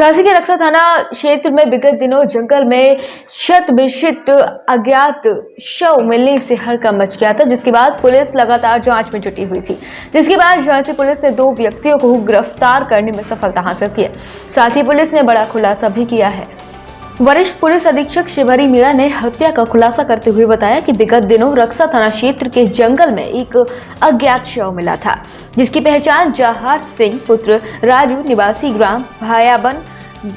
झांसी के रक्षा थाना क्षेत्र में विगत दिनों जंगल में शत विशिष्ट अज्ञात शव मिलने से हड़कंप मच गया था, जिसके बाद पुलिस लगातार जांच में जुटी हुई थी। जिसके बाद झांसी पुलिस ने 2 व्यक्तियों को गिरफ्तार करने में सफलता हासिल की है। साथ ही पुलिस ने बड़ा खुलासा भी किया है। वरिष्ठ पुलिस अधीक्षक शिवहरी मीणा ने हत्या का खुलासा करते हुए बताया कि विगत दिनों रक्षा थाना क्षेत्र के जंगल में एक अज्ञात शव मिला था, जिसकी पहचान जहार सिंह पुत्र राजू निवासी ग्राम भायाबन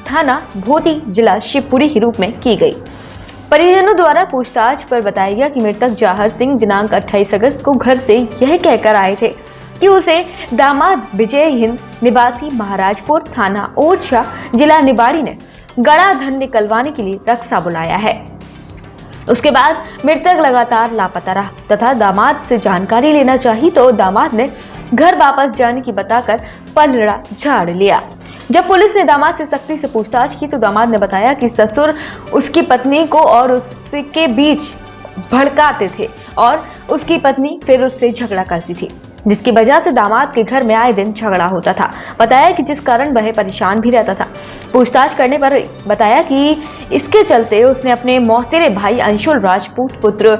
थाना भोती जिला शिवपुरी के रूप में की गई। परिजनों द्वारा पूछताछ पर बताया गया कि मृतक जहार सिंह दिनांक 28 अगस्त को घर से यह कहकर आए थे कि उसे दामाद विजय हिंद निवासी महाराजपुर थाना ओरछा जिला निवाड़ी ने गड़ा धन निकलवाने के लिए रक्षा बुलाया है। उसके बाद मृतक लगातार लापता रहा तथा दामाद से जानकारी लेना चाहिए तो दामाद ने घर वापस जाने की बताकर पलड़ा झाड़ लिया। जब पुलिस ने दामाद से सख्ती से पूछताछ की तो दामाद ने बताया कि ससुर उसकी पत्नी को और उसके बीच भड़काते थे और उसकी पत्नी फिर उससे झगड़ा करती थी, जिसकी वजह से दामाद के घर में आए दिन झगड़ा होता था। बताया कि जिस कारण वह परेशान भी रहता था। पूछताछ करने पर बताया कि इसके चलते उसने अपने मौसेरे भाई अंशुल राजपूत पुत्र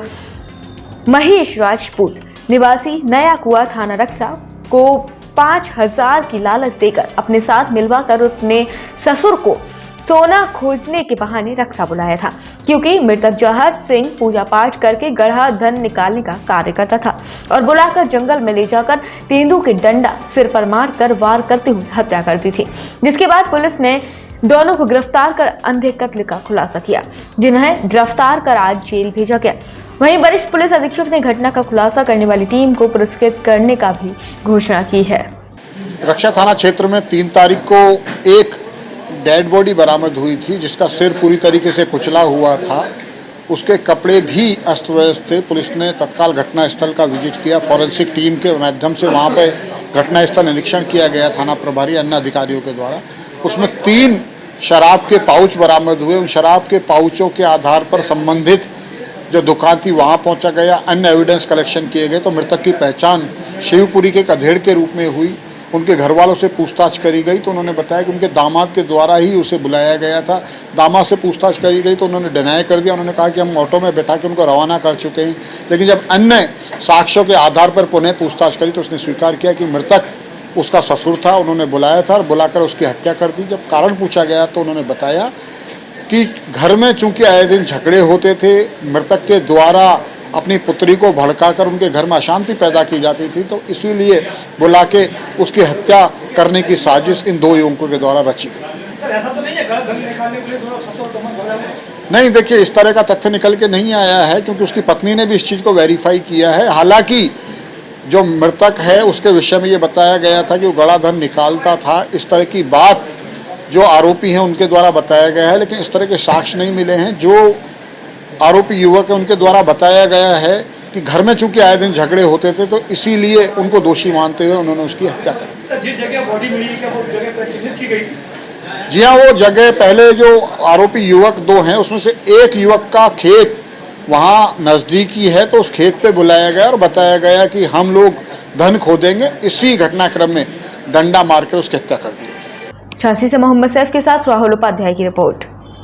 महेश राजपूत निवासी नया कुआ थाना रक्षा को 5,000 की लालच देकर अपने साथ मिलवाकर अपने ससुर को सोना खोजने के बहाने रक्षा बुलाया था, क्योंकि मृतक जहार सिंह पूजा पाठ करके गढ़ा धन निकालने का कार्य करता था और बुलाकर जंगल में ले जाकर तेंदू के डंडा सिर पर मारकर वार करते हुए हत्या करती थी। जिसके बाद पुलिस ने दोनों को गिरफ्तार कर अंधे कत्ल का खुलासा किया, जिन्हें गिरफ्तार कर आज जेल भेजा गया। वहीं वरिष्ठ पुलिस अधीक्षक ने घटना का खुलासा करने वाली टीम को पुरस्कृत करने का भी घोषणा की है। रक्षा थाना क्षेत्र में 3 तारीख को एक डेड बॉडी बरामद हुई थी, जिसका सिर पूरी तरीके से कुचला हुआ था। उसके कपड़े भी अस्त व्यस्त थे। पुलिस ने तत्काल घटनास्थल का विजिट किया। फॉरेंसिक टीम के माध्यम से वहां पे घटनास्थल निरीक्षण किया गया थाना प्रभारी अन्य अधिकारियों के द्वारा। उसमें 3 शराब के पाउच बरामद हुए। उन शराब के पाउचों के आधार पर संबंधित जो दुकान थी वहाँ पहुँचा गया। अन्य एविडेंस कलेक्शन किए गए तो मृतक की पहचान शिवपुरी के अधेड़ के रूप में हुई। उनके घर वालों से पूछताछ करी गई तो उन्होंने बताया कि उनके दामाद के द्वारा ही उसे बुलाया गया था। दामाद से पूछताछ करी गई तो उन्होंने डिनाई कर दिया। उन्होंने कहा कि हम ऑटो में बैठा के उनको रवाना कर चुके हैं। लेकिन जब अन्य साक्ष्यों के आधार पर पुनः पूछताछ करी तो उसने स्वीकार किया कि मृतक उसका ससुर था। उन्होंने बुलाया था और बुलाकर उसकी हत्या कर दी। जब कारण पूछा गया तो उन्होंने बताया कि घर में चूंकि आए दिन झगड़े होते थे, मृतक के द्वारा अपनी पुत्री को भड़काकर उनके घर में अशांति पैदा की जाती थी, तो इसीलिए बुला के उसकी हत्या करने की साजिश इन 2 युवकों के द्वारा रची गई। ऐसा तो नहीं है गलत धन निकालने के लिए थोड़ा ससुर तुम नहीं, देखिए इस तरह का तथ्य निकल के नहीं आया है, क्योंकि उसकी पत्नी ने भी इस चीज़ को वेरीफाई किया है। हालांकि जो मृतक है उसके विषय में ये बताया गया था कि वो गड़ा धन निकालता था। इस तरह की बात जो आरोपी हैं उनके द्वारा बताया गया है, लेकिन इस तरह के साक्ष्य नहीं मिले हैं। जो आरोपी युवक है उनके द्वारा बताया गया है कि घर में चूंकि आए दिन झगड़े होते थे तो इसीलिए उनको दोषी मानते हुए उन्होंने उसकी हत्या कर दी। जिस जगह बॉडी मिली क्या वो जगह चिन्हित की गई? जी हाँ, वो जगह पहले जो आरोपी युवक 2 हैं उसमें से एक युवक का खेत वहाँ नज़दीकी है, तो उस खेत पे बुलाया गया और बताया गया कि हम लोग धन खोदेंगे। इसी घटनाक्रम में डंडा मारकर उसकी हत्या कर दी। झांसी से मोहम्मद सैफ के साथ राहुल उपाध्याय की रिपोर्ट।